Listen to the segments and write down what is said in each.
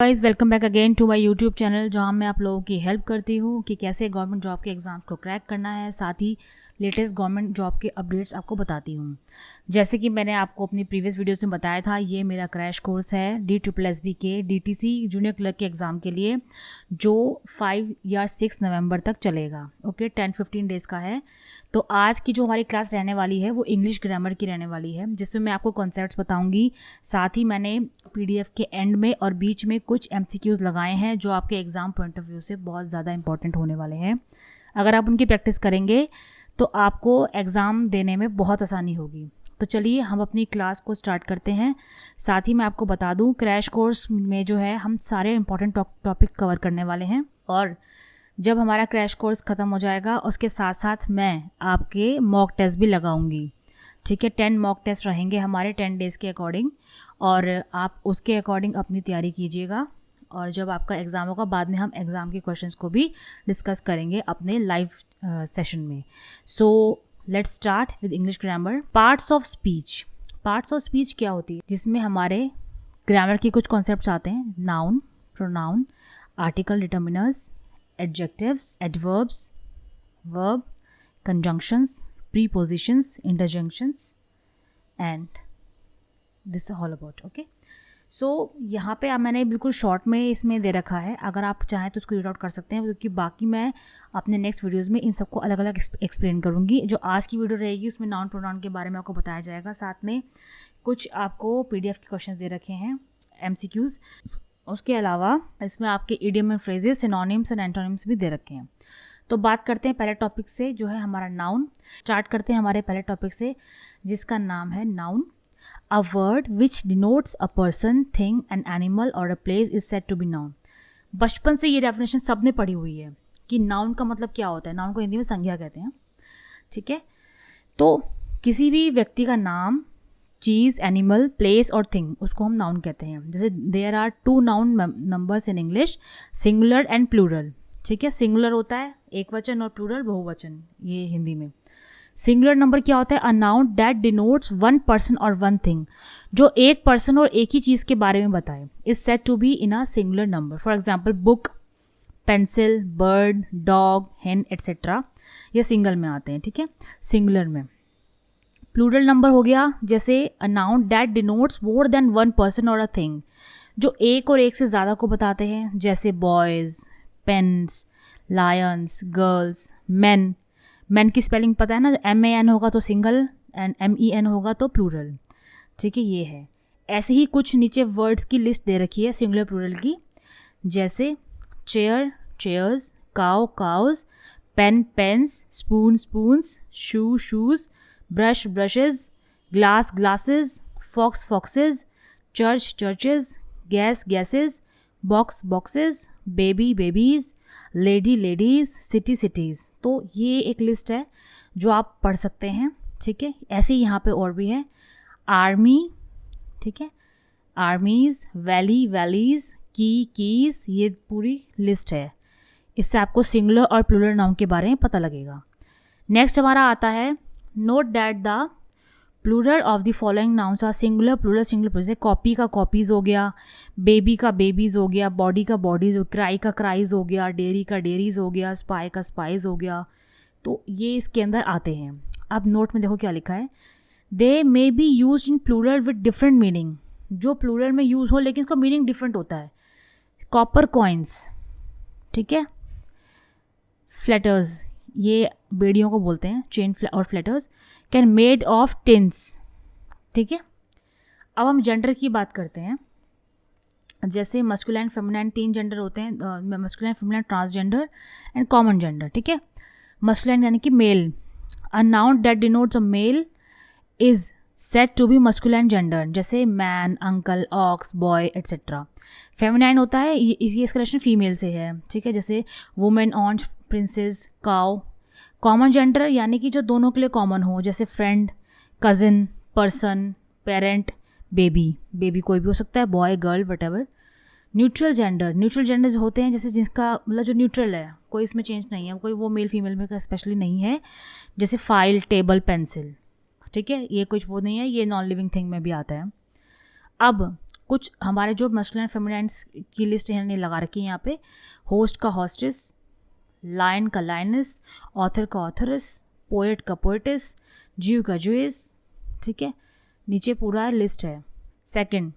Guys welcome back again to my YouTube channel, जहां मैं आप लोगों की हेल्प करती हूं कि कैसे गवर्नमेंट जॉब के एग्ज़ाम को क्रैक करना है। साथ ही लेटेस्ट गवर्नमेंट जॉब के अपडेट्स आपको बताती हूं। जैसे कि मैंने आपको अपनी प्रीवियस वीडियोस में बताया था, ये मेरा क्रैश कोर्स है DSSB के DTC जूनियर क्लर्क के एग्ज़ाम के लिए, जो 5 या 6 नवंबर तक चलेगा। ओके, 10-15 डेज़ का है। तो आज की जो हमारी क्लास रहने वाली है वो इंग्लिश ग्रामर की रहने वाली है, जिसमें मैं आपको कॉन्सेप्ट्स बताऊंगी। साथ ही मैंने PDF के एंड में और बीच में कुछ MCQs लगाए हैं जो आपके एग्ज़ाम पॉइंट ऑफ व्यू से बहुत ज़्यादा इंपॉर्टेंट होने वाले हैं। अगर आप उनकी प्रैक्टिस करेंगे तो आपको एग्ज़ाम देने में बहुत आसानी होगी। तो चलिए हम अपनी क्लास को स्टार्ट करते हैं। साथ ही मैं आपको बता दूं, क्रैश कोर्स में जो है हम सारे इंपॉर्टेंट टॉपिक कवर करने वाले हैं, और जब हमारा क्रैश कोर्स ख़त्म हो जाएगा उसके साथ साथ मैं आपके मॉक टेस्ट भी लगाऊंगी। ठीक है, 10 मॉक टेस्ट रहेंगे हमारे 10 डेज़ के अकॉर्डिंग, और आप उसके अकॉर्डिंग अपनी तैयारी कीजिएगा। और जब आपका एग्ज़ाम होगा बाद में हम एग्ज़ाम के क्वेश्चंस को भी डिस्कस करेंगे अपने लाइव सेशन में। So let's start with English grammar. Parts of speech. Parts of speech क्या होती है? जिसमें हमारे ग्रामर के कुछ कॉन्सेप्ट्स आते हैं। Noun, pronoun, article determiners, adjectives, adverbs, verb, conjunctions, prepositions, interjections, and this all about. Okay, so यहाँ पे आप मैंने बिल्कुल शॉर्ट में इसमें दे रखा है, अगर आप चाहें तो उसको रीड आउट कर सकते हैं, क्योंकि बाकी मैं अपने नेक्स्ट वीडियोज़ में इन सबको अलग अलग एक्सप्लेन करूँगी। जो आज की वीडियो रहेगी उसमें नाउन प्रोनाउन के बारे में आपको बताया जाएगा। साथ में कुछ आपको PDF के क्वेश्चन दे रखे हैं, MCQs। उसके अलावा इसमें आपके idiom and phrases, synonyms and antonyms भी दे रखे हैं। तो बात करते हैं पहले टॉपिक से, जो है हमारा नाउन। स्टार्ट करते हैं हमारे पहले टॉपिक से, जिसका नाम है noun. A word which denotes a person, thing, an animal or a place is said to be noun। बचपन से ये डेफिनेशन सबने पढ़ी हुई है कि नाउन का मतलब क्या होता है। नाउन को हिंदी में संज्ञा कहते हैं। ठीक है, तो किसी भी व्यक्ति का नाम, चीज़, एनिमल, प्लेस और थिंग, उसको हम नाउन कहते हैं। जैसे there are 2 noun numbers in English, singular and plural. ठीक है, सिंगुलर होता है एक वचन और प्लूरल बहुवचन, ये हिंदी में। सिंगुलर नंबर क्या होता है? अ noun that denotes one person और वन थिंग, जो एक पर्सन और एक ही चीज़ के बारे में बताए, is said to be in a singular number. For example book, pencil, bird, dog, hen etcetera, ये सिंगल में आते हैं। ठीक है, सिंगुलर में। प्लूरल नंबर हो गया जैसे अ noun that denotes more than one person और अ थिंग, जो एक और एक से ज़्यादा को बताते हैं, जैसे boys, pens, lions, girls, man. Man की स्पेलिंग पता है ना, MAN होगा तो सिंगल एंड MEN होगा तो प्लूरल। ठीक है, ये है। ऐसे ही कुछ नीचे वर्ड्स की लिस्ट दे रखी है सिंगुलर प्लूरल की, जैसे chair, chairs, cow, cows, pen, pens, spoon, spoons, shoe, shoes, brush, brushes, glass, glasses, fox, foxes, church, churches, gas, gases, box, boxes, baby, babies, lady, ladies, city, cities. तो ये एक list है जो आप पढ़ सकते हैं। ठीक है, ऐसे ही यहाँ पे और भी है। आर्मी, ठीक है, आर्मीज़, वैली, वैलीज़, कीज़, ये पूरी लिस्ट है। इससे आपको सिंगुलर और प्लूरल नाउन के बारे में पता लगेगा। नेक्स्ट हमारा आता है, note that the plural of the following nouns are singular, plural, singular, plural. Copy का कॉपीज़ हो गया, बेबी का बेबीज़ हो गया, बॉडी का बॉडीज़ हो, क्राई का क्राइज़ हो गया, डेयरी का डेयरीज़ हो गया, स्पाई का स्पाइज़ हो गया। तो ये इसके अंदर आते हैं। अब नोट में देखो क्या लिखा है, they may be use in plural with different meaning, जो प्लूरल में यूज़ हो लेकिन उसका मीनिंग डिफरेंट होता है। कॉपर कॉइन्स, ठीक है, फ्लैटर्स, ये बेड़ियों को बोलते हैं, चेन और flatters, can made of tins. ठीक है, अब हम जेंडर की बात करते हैं। जैसे मस्कुलाइन, फेमिनाइन, 3 जेंडर होते हैं, masculine, feminine, transgender and common gender. ठीक है, मस्कुलाइन यानी कि male, a noun that denotes a male is said to be masculine gender, जैसे man, uncle, ox, boy etcetera. Feminine होता है, इसका रिलेशन फीमेल से है। ठीक है, जैसे women, aunt, princess, cow. Common gender यानी कि जो दोनों के लिए कॉमन हो, जैसे friend, cousin, person, parent, baby. Baby कोई भी हो सकता है, boy, girl, whatever. Neutral gender, neutral genders होते हैं जैसे जिसका मतलब जो न्यूट्रल है, कोई इसमें चेंज नहीं है, कोई वो मेल फीमेल में स्पेशली नहीं है, जैसे फाइल, टेबल, पेंसिल। ठीक है, ये कुछ वो नहीं है, ये नॉन लिविंग थिंग में भी आता है। अब कुछ हमारे जो मस्कुलिन फेमिनाइन्स की लिस्ट है लगा रखी है यहाँ पे, होस्ट का हॉस्टेस, लायन का लायनस, ऑथर का ऑथरस, पोएट का पोएटिस, ज्यू का ज्यूइस, ठीक है, नीचे पूरा लिस्ट है। Second,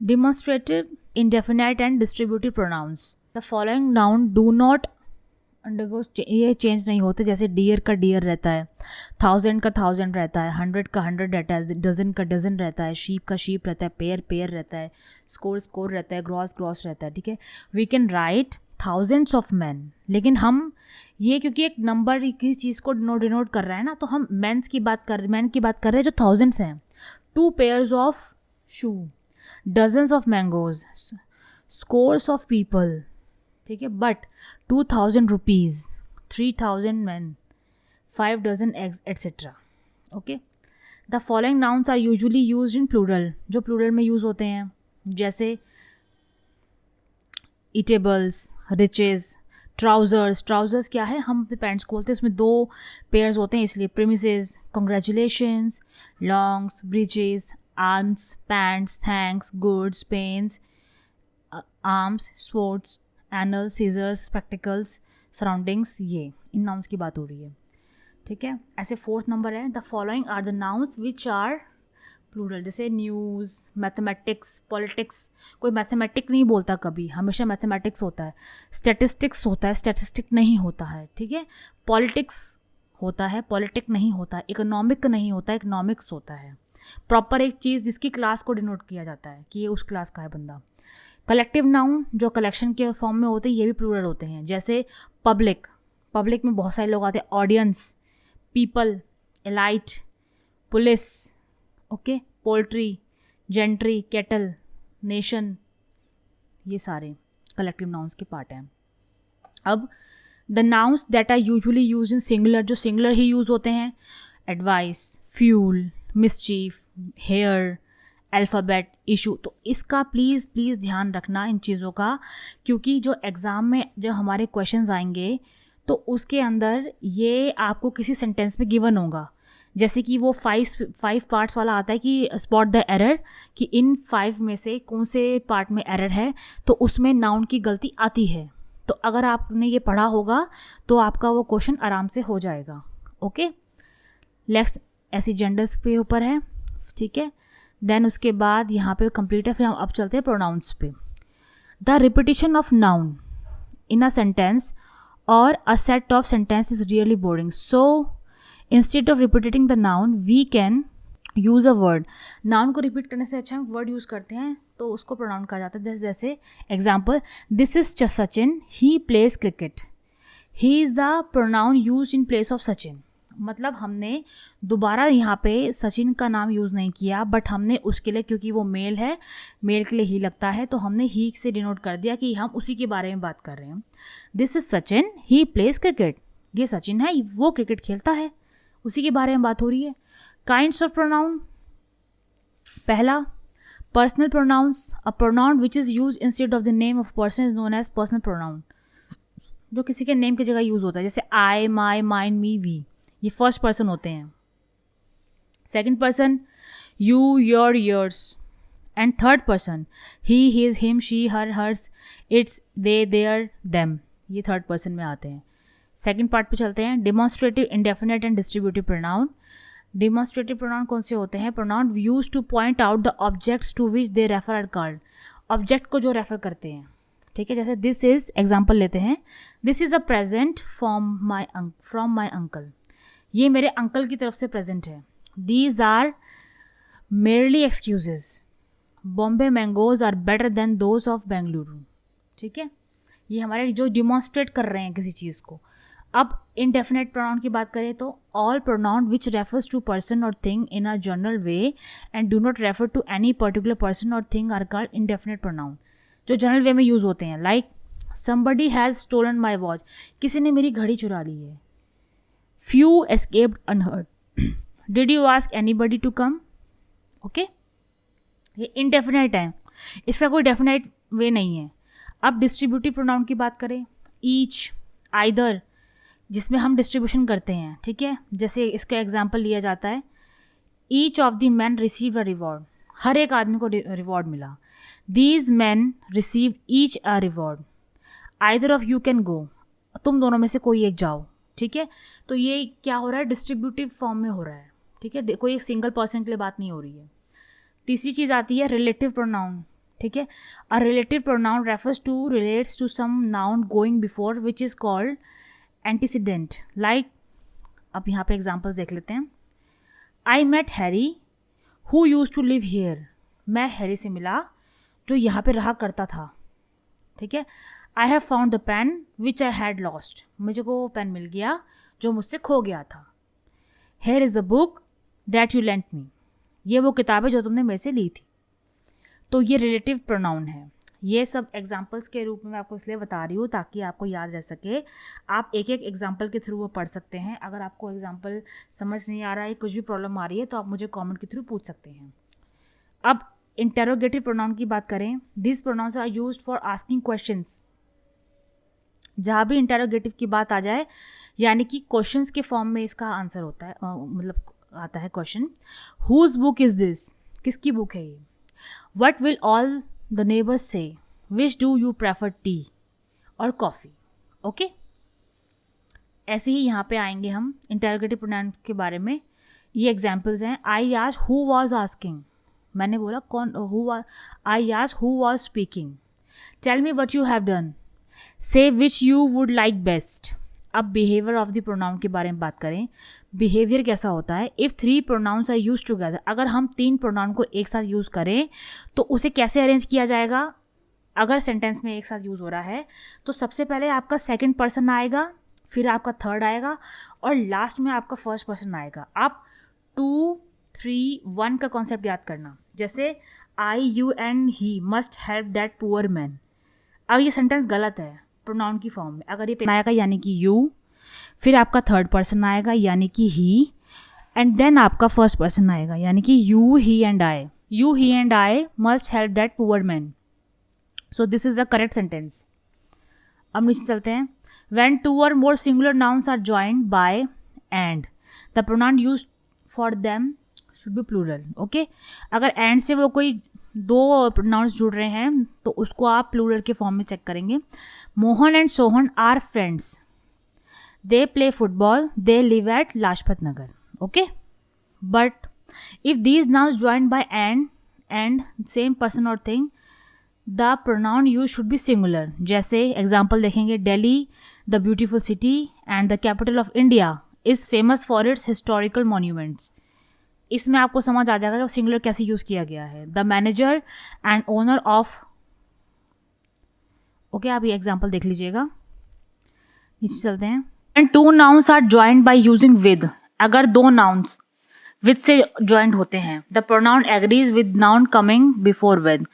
demonstrative indefinite and distributive pronounce. The following noun do not undergo, ये चेंज नहीं होते, जैसे डियर का डियर रहता है, 1000 का 1000 रहता है, 100 का 100 रहता है, डजन का डजन रहता है, शीप का शीप रहता है, पेयर पेयर रहता है, स्कोर स्कोर रहता है, ग्रॉस ग्रॉस रहता है, ठीक है। We can write thousands of man, लेकिन हम ये क्योंकि एक नंबर किसी चीज़ को डिनोट कर रहा है ना, तो हम मैन की बात कर रहे हैं जो थाउजेंड्स हैं। 2 pairs of shoe, dozens of mangoes, scores of people, ठीक है, but 2000 rupees, 3000 man, 5 dozen eggs etcetera. Okay, the following nouns are usually used in plural, जो प्लूरल में यूज़ होते हैं, जैसे ईटेबल्स, रिचेस, ट्राउज़र्स। ट्राउज़र्स क्या है, हम अपने पैंट्स खोलते हैं, उसमें 2 पेयर्स होते हैं इसलिए। Premises, congratulations, longs, breeches, arms, pants, thanks, goods, pens, arms, sports, annals, scissors, spectacles, surroundings, ये इन नाउन्स की बात हो रही है, ठीक है। ऐसे 4th नंबर है, the following are the nouns which are plural, जैसे न्यूज़, मैथमेटिक्स, पॉलिटिक्स। कोई मैथमेटिक नहीं बोलता कभी, हमेशा मैथमेटिक्स होता है। स्टैटिस्टिक्स होता है, स्टैटिस्टिक नहीं होता है, ठीक है। पॉलिटिक्स होता है, पॉलिटिक नहीं होता है। इकोनॉमिक नहीं होता है, इकोनॉमिक्स होता है। प्रॉपर एक चीज़ जिसकी क्लास को डिनोट किया जाता है कि ये उस क्लास का है बंदा। कलेक्टिव नाउन जो कलेक्शन के फॉर्म में होते हैं, ये भी प्लूरल होते हैं, जैसे पब्लिक, पब्लिक में बहुत सारे लोग आते हैं, audience, people, elite, police, okay, poultry, gentry, cattle, nation, ये सारे कलेक्टिव नाउन्स के पार्ट हैं। अब the nouns that are usually use in singular, जो सिंगुलर ही यूज़ होते हैं, advice, fuel, mischief, hair, alphabet, issue. तो इसका प्लीज़ ध्यान रखना इन चीज़ों का, क्योंकि जो एग्ज़ाम में जब हमारे क्वेश्चंस आएंगे तो उसके अंदर ये आपको किसी सेंटेंस में गिवन होगा, जैसे कि वो 5 पार्ट्स वाला आता है कि स्पॉट द एरर, कि इन 5 में से कौन से पार्ट में एरर है, तो उसमें नाउन की गलती आती है। तो अगर आपने ये पढ़ा होगा तो आपका वो क्वेश्चन आराम से हो जाएगा। ओके, नेक्स्ट ऐसी जेंडर्स पे ऊपर है, ठीक है। देन उसके बाद यहाँ पे कंप्लीट है, फिर हम अब चलते हैं प्रोनाउंस पे। The repetition of noun in a sentence or a set of sentence is really boring, so instead of repeating the noun we can use a word. Noun को रिपीट करने से अच्छा हम वर्ड यूज़ करते हैं, तो उसको प्रोनाउन कहा जाता है। जैसे example, this is Sachin, he plays cricket, he is the pronoun use in place of Sachin. मतलब हमने दोबारा यहाँ पे सचिन का नाम यूज़ नहीं किया, बट हमने उसके लिए, क्योंकि वो मेल है, मेल के लिए ही लगता है, तो हमने ही से डिनोट कर दिया कि हम उसी के बारे में बात कर रहे हैं। This is Sachin, he plays cricket, ये सचिन है, वो क्रिकेट खेलता है, उसी के बारे में बात हो रही है। काइंड्स ऑफ प्रोनाउन, पहला personal pronouns, a pronoun which is use instead of the name of person is known as personal pronoun, जो किसी के नेम की जगह यूज़ होता है, जैसे I, my, mine, me, we, ये फर्स्ट पर्सन होते हैं। Second person you, your, yours, and third person he, his, him, she, her, hers, its, they, their, them, ये थर्ड पर्सन में आते हैं। सेकंड पार्ट पे चलते हैं, demonstrative, indefinite and distributive pronoun. Demonstrative pronoun कौन से होते हैं? Pronoun use to point out the objects to which they refer are called, object को जो रेफर करते हैं, ठीक है। जैसे दिस इज, एग्जाम्पल लेते हैं, this is a present from my uncle, ये मेरे अंकल की तरफ से प्रेजेंट है। These are merely excuses, Bombay mangoes are better than those of Bengaluru, ठीक है। ये हमारे जो डिमॉन्स्ट्रेट कर रहे हैं किसी चीज़ को। अब इनडेफिनेट प्रोनाउन की बात करें तो all pronoun which refers to person or thing in a general way and do not refer to any particular person or thing are called indefinite pronoun, जो जनरल वे में यूज़ होते हैं। Like somebody has stolen my watch, किसी ने मेरी घड़ी चुरा ली है। Few escaped unhurt, did you ask anybody to come, okay. ये इनडेफिनेट है, इसका कोई डेफिनेट वे नहीं है। अब डिस्ट्रीब्यूटिव प्रोनाउन की बात करें, ईच, आइदर, जिसमें हम डिस्ट्रीब्यूशन करते हैं, ठीक है। जैसे इसका एग्जाम्पल लिया जाता है, each of the man receive a reward, हर एक आदमी को रिवॉर्ड मिला। These man receive each a reward, either of you can go, तुम दोनों में से कोई एक जाओ। ठीक है, तो ये क्या हो रहा है, डिस्ट्रीब्यूटिव फॉर्म में हो रहा है। ठीक है, कोई एक सिंगल पर्सन के लिए बात नहीं हो रही है। तीसरी चीज़ आती है रिलेटिव प्रोनाउन। ठीक है, a relative pronoun refers to, relates to some noun going before which is called antecedent. Like, अब यहाँ पे एग्जाम्पल्स देख लेते हैं। I met Harry who use to live here, मैं हैरी से मिला जो यहाँ पे रहा करता था। ठीक है, I have found the pen which I had lost, मुझे को वो पेन मिल गया जो मुझसे खो गया था। Here is the book that you lent me, ये वो किताब है जो तुमने मेरे से ली थी। तो ये रिलेटिव प्रोनाउन है। ये सब एग्जाम्पल्स के रूप में मैं आपको इसलिए बता रही हूँ ताकि आपको याद रह सके। आप एक एक एग्जाम्पल के थ्रू वो पढ़ सकते हैं। अगर आपको एग्जाम्पल समझ नहीं आ रहा है, कुछ भी प्रॉब्लम आ रही है, तो आप मुझे कमेंट के थ्रू पूछ सकते हैं। अब इंटेरोगेटिव प्रोनाउन की बात करें, this pronouns are used for asking questions. जहाँ भी इंटेरोगेटिव की बात आ जाए, यानी कि क्वेश्चंस के फॉर्म में इसका आंसर होता है, मतलब आता है question. Whose book is this, किसकी बुक है ये। What will all the neighbours say, which do you prefer tea or coffee. Okay, ऐसे ही यहाँ पे आएंगे हम इंटेरोगेटिव प्रोनाउन के बारे में। ये एग्जाम्पल्स हैं। आई आज हु वॉज आस्किंग, मैंने बोला कौन, आई आज who was speaking. Tell me what you have done, say which you would like best. अब बिहेवियर ऑफ द प्रोनाउन के बारे में बात करें। बिहेवियर कैसा होता है, if 3 pronouns are use together, अगर हम 3 प्रोनाउन को एक साथ यूज़ करें तो उसे कैसे अरेंज किया जाएगा। अगर सेंटेंस में एक साथ यूज़ हो रहा है तो सबसे पहले आपका सेकंड पर्सन आएगा, फिर आपका थर्ड आएगा और लास्ट में आपका फर्स्ट पर्सन आएगा। आप 2, 3, 1 का कॉन्सेप्ट याद करना। जैसे I, you and he must help that poor man. अब ये सेंटेंस गलत है प्रोनाउन की फॉर्म में। अगर ये आएगा यानी कि यू, फिर आपका थर्ड पर्सन आएगा यानी कि ही, एंड देन आपका फर्स्ट पर्सन आएगा यानी कि you, he and I. You, he and I must help that poor man. So this is the correct sentence. अब नीचे चलते हैं। When 2 or more singular nouns are joined by and, the pronoun used for them should be plural. Okay, अगर and से वो कोई 2 pronounce जुड़ रहे हैं तो उसको आप प्लूरल के फॉर्म में चेक करेंगे। Mohan and Sohan are friends, they play football, they live at Lajpat Nagar. Okay, but if these nouns joined by and same person or thing, the pronoun use should be singular. जैसे एग्जाम्पल देखेंगे, Delhi the beautiful city and the capital of India is famous for its historical monuments. इसमें आपको समझ आ जाएगा कि singular कैसे use किया गया है। The manager and owner of. Okay, आप ये एग्जाम्पल देख लीजिएगा। नीचे चलते हैं। And 2 nouns are joined by using with, अगर 2 नाउन्स विद से ज्वाइंट होते हैं, the pronoun agrees with noun coming before with.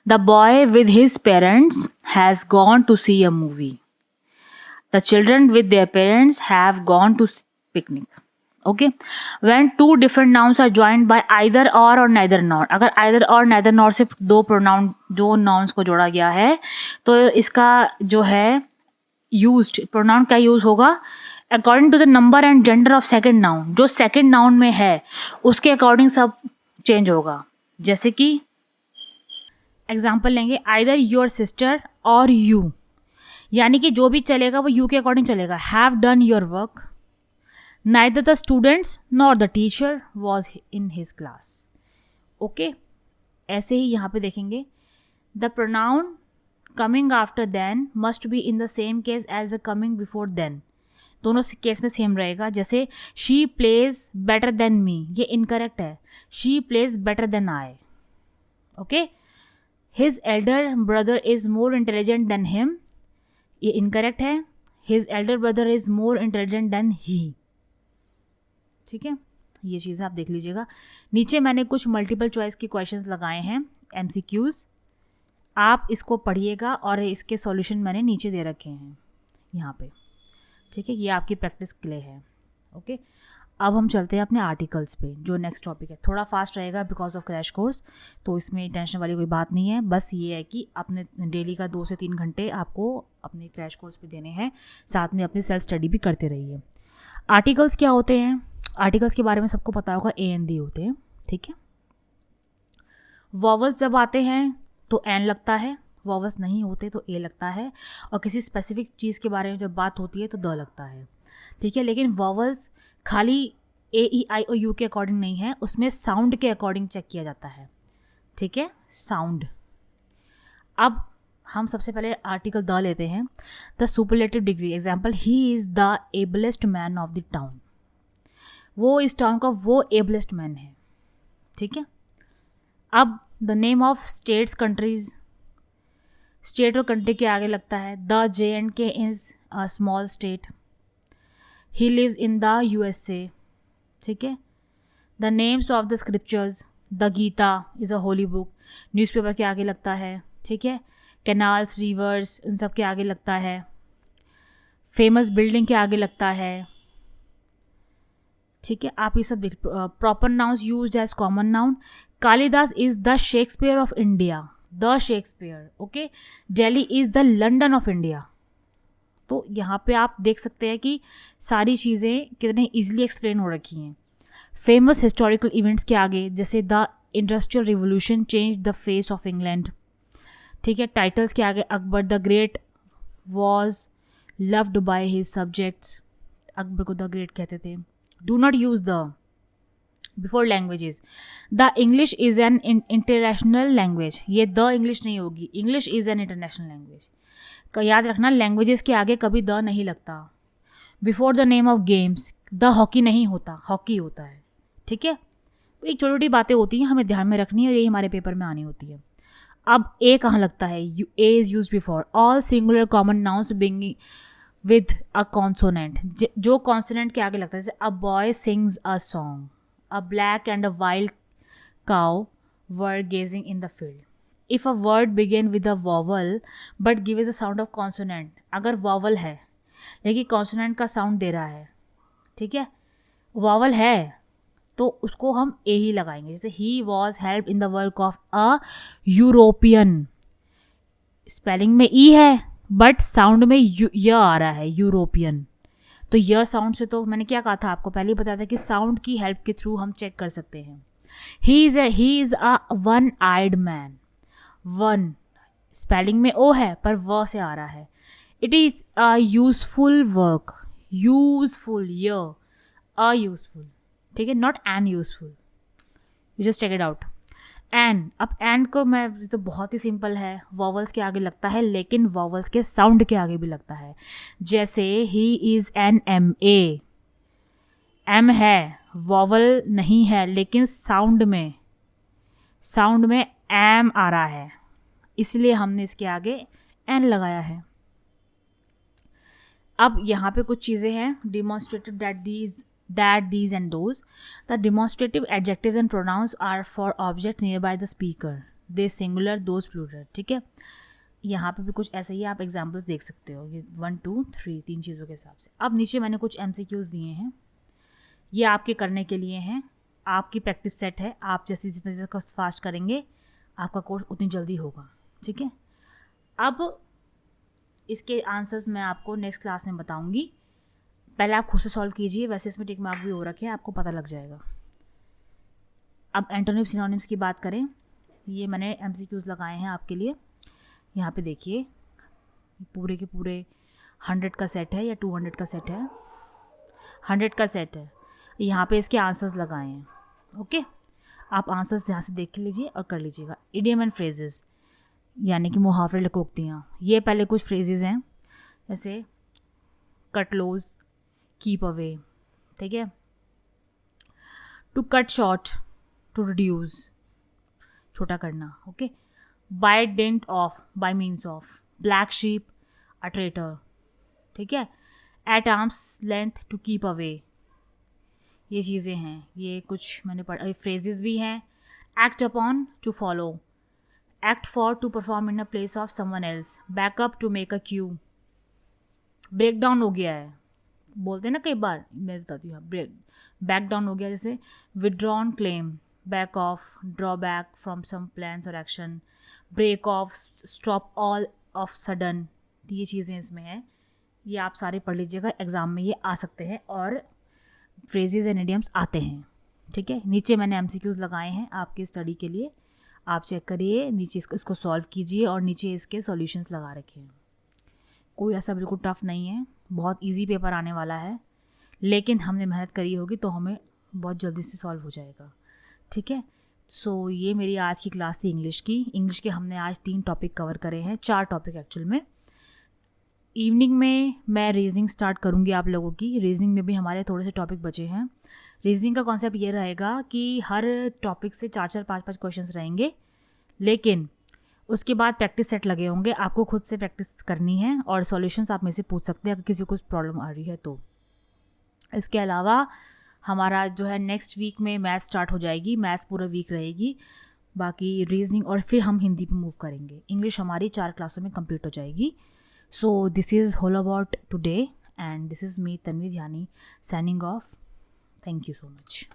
The boy with his parents has gone to see a movie, the children with their parents have gone to picnic. Okay, when 2 different nouns are joined bye either और neither nor, अगर either और neither nor से 2 nouns को जोड़ा गया है तो इसका जो है यूज्ड प्रोनाउन क्या यूज होगा, according to the number and gender of second noun. जो सेकंड नाउन में है उसके अकॉर्डिंग सब चेंज होगा। जैसे कि एग्जाम्पल लेंगे, आइदर योर सिस्टर और यू, यानी कि जो भी चलेगा वो यू के अकॉर्डिंग चलेगा। Have done your work, neither the students nor the teacher was in his class. Okay, ऐसे ही यहाँ पे देखेंगे, the pronoun coming after than must be in the same case as the coming before than, दोनों case में same रहेगा। जैसे she plays better than me, ये इनकरेक्ट है, she plays better than I. Okay, his elder brother is more intelligent than him, ये incorrect है, his elder brother is more intelligent than he. ठीक है, ये चीज़ें आप देख लीजिएगा। नीचे मैंने कुछ मल्टीपल चॉइस के क्वेश्चंस लगाए हैं, MCQs, आप इसको पढ़िएगा और इसके सॉल्यूशन मैंने नीचे दे रखे हैं यहाँ पे। ठीक है, ये आपकी प्रैक्टिस के लिए है। ओके, अब हम चलते हैं अपने आर्टिकल्स पे, जो नेक्स्ट टॉपिक है। थोड़ा फास्ट रहेगा बिकॉज ऑफ क्रैश कोर्स, तो इसमें टेंशन वाली कोई बात नहीं है। बस ये है कि अपने डेली का 2 से 3 घंटे आपको अपने क्रैश कोर्स पे देने हैं, साथ में अपनी सेल्फ स्टडी भी करते रहिए। आर्टिकल्स क्या होते हैं, आर्टिकल्स के बारे में सबको पता होगा, AND होते हैं। ठीक है, वॉवल्स जब आते हैं तो एन लगता है, वॉवल्स नहीं होते तो ए लगता है, और किसी स्पेसिफिक चीज़ के बारे में जब बात होती है तो द लगता है, ठीक है। लेकिन वॉवल्स खाली ए ई आई और यू के अकॉर्डिंग नहीं है, उसमें साउंड के अकॉर्डिंग चेक किया जाता है, ठीक है, साउंड। अब हम सबसे पहले आर्टिकल द लेते हैं। The superlative degree, example, he is the ablest man of the town. वो इस टाउन का वो एबलेस्ट मैन है, ठीक है। अब the name of states, countries, state और कंट्री के आगे लगता है the JNK is a small state, he lives in the USA, ठीक है। The names of the scriptures, the Gita is a holy book, newspaper के आगे लगता है, ठीक है। कैनाल्स, रिवर्स, इन सब के आगे लगता है। फेमस बिल्डिंग के आगे लगता है, ठीक है। आप ये सब देख। Proper nouns used as common noun, Kalidas is the Shakespeare of India, the Shakespeare, okay. Delhi is the London of India. तो यहाँ पे आप देख सकते हैं कि सारी चीज़ें कितने ईजिली एक्सप्लेन हो रखी हैं। फेमस हिस्टोरिकल इवेंट्स के आगे जैसे the industrial revolution change the face of England, ठीक है। टाइटल्स के आगे Akbar the great was loved by his subjects, Akbar को द ग्रेट कहते थे। Do not use the before languages, the English is an international language, ये द इंग्लिश नहीं होगी, English is an international language का याद रखना। लैंग्वेजेस के आगे कभी द नहीं लगता। Before the name of games, the hockey नहीं होता, हॉकी होता है, ठीक है। तो एक छोटी छोटी बातें होती हैं, हमें ध्यान में रखनी है, यही हमारे पेपर में आनी होती है। अब ए कहाँ लगता है, a is use before all singular common nouns beginning with a consonant, जो कॉन्सोनेंट के आगे लगता है, जैसे a boy sings a song, a black and a wild cow were gazing in the field. If a word began with a vowel but gives a sound of consonant, अगर vowel है लेकिन consonant का sound दे रहा है, ठीक है, vowel है तो उसको हम ए ही लगाएंगे। जैसे he was help in the work of a European, spelling में ई है बट साउंड में य आ रहा है, यूरोपियन। तो य साउंड से, तो मैंने क्या कहा था आपको पहले ही बताया था कि साउंड की हेल्प के थ्रू हम चेक कर सकते हैं। He is a one eyed man, one spelling में ओ है पर व से आ रहा है। It is a useful work, useful, य अ यूजफुल, ठीक है, not an useful, you just check it out. An, अब एन को मैं, तो बहुत ही सिंपल है, वॉवल्स के आगे लगता है लेकिन वॉवल्स के साउंड के आगे भी लगता है। जैसे he is an MA, M है, वॉवल नहीं है लेकिन साउंड में एम आ रहा है, इसलिए हमने इसके आगे एन लगाया है। अब यहाँ पे कुछ चीज़ें हैं, demonstrative that, these and those. The demonstrative adjectives and pronouns are for objects nearby the speaker. They singular, those plural, ठीक है। यहाँ पे भी कुछ ऐसे ही आप एग्जाम्पल्स देख सकते हो, ये 1 2 3 तीन चीज़ों के हिसाब से। अब नीचे मैंने कुछ MCQs दिए हैं, ये आपके करने के लिए हैं, आपकी प्रैक्टिस सेट है। आप जैसे जितना फास्ट करेंगे आपका कोर्स उतनी जल्दी होगा, ठीक है। अब इसके आंसर्स मैं आपको नेक्स्ट क्लास में बताऊँगी, पहले आप खुद से सॉल्व कीजिए, वैसे इसमें टिक मार्क भी हो रखे हैं, आपको पता लग जाएगा। अब एंटोनिम सिनोनिम्स की बात करें, ये मैंने MCQs लगाए हैं आपके लिए। यहाँ पे देखिए पूरे के पूरे 100 का सेट है या 200 का सेट है, 100 का सेट है। यहाँ पे इसके आंसर्स लगाए हैं, ओके। आप आंसर्स ध्यान से देख लीजिए और कर लीजिएगा। इडियम एंड फ्रेजेस यानी कि मुहावरे लोकोक्तियाँ, ये पहले कुछ फ्रेजेस हैं, जैसे कट क्लोज, कीप अवे, ठीक है। To cut short, to reduce, छोटा करना, okay. By dint of, by means of, black sheep, a traitor, ठीक है। At arms length, to keep away, ये चीज़ें हैं, ये कुछ मैंने पढ़ा। फ्रेजेस भी हैं। Act upon, to follow, act for, to perform in a place of someone else, back up, to make a queue, break down हो गया है, बोलते हैं ना कई बार, मैं बताती हूँ, बैक डाउन हो गया, जैसे withdrawn claim, back off, draw back from some plans और action, break off, stop all of sudden, ये चीज़ें इसमें हैं। ये आप सारे पढ़ लीजिएगा, एग्ज़ाम में ये आ सकते हैं और फ्रेजेस एंड इडियम्स आते हैं, ठीक है। नीचे मैंने MCQs लगाए हैं आपकी स्टडी के लिए, आप चेक करिए, नीचे इसको सॉल्व कीजिए और नीचे इसके सॉल्यूशंस लगा रखे हैं। कोई ऐसा बिल्कुल टफ़ नहीं है, बहुत इजी पेपर आने वाला है, लेकिन हमने मेहनत करी होगी तो हमें बहुत जल्दी से सॉल्व हो जाएगा। ठीक है, सो ये मेरी आज की क्लास थी इंग्लिश की। इंग्लिश के हमने आज 3 टॉपिक कवर करे हैं, 4 टॉपिक एक्चुअल में। इवनिंग में मैं रीजनिंग स्टार्ट करूँगी आप लोगों की। रीजनिंग में भी हमारे थोड़े से टॉपिक बचे हैं। रीजनिंग का कॉन्सेप्ट ये रहेगा कि हर टॉपिक से 4-4, 5-5 क्वेश्चंस रहेंगे, लेकिन उसके बाद प्रैक्टिस सेट लगे होंगे, आपको खुद से प्रैक्टिस करनी है और सॉल्यूशंस आप में से पूछ सकते हैं अगर किसी को कुछ प्रॉब्लम आ रही है तो। इसके अलावा हमारा जो है नेक्स्ट वीक में मैथ्स स्टार्ट हो जाएगी, मैथ्स पूरा वीक रहेगी, बाकी रीजनिंग और फिर हम हिंदी पे मूव करेंगे। इंग्लिश हमारी 4 क्लासों में कंप्लीट हो जाएगी। So this is all about today and this is me Tanvi Dhyani signing off. Thank you so much.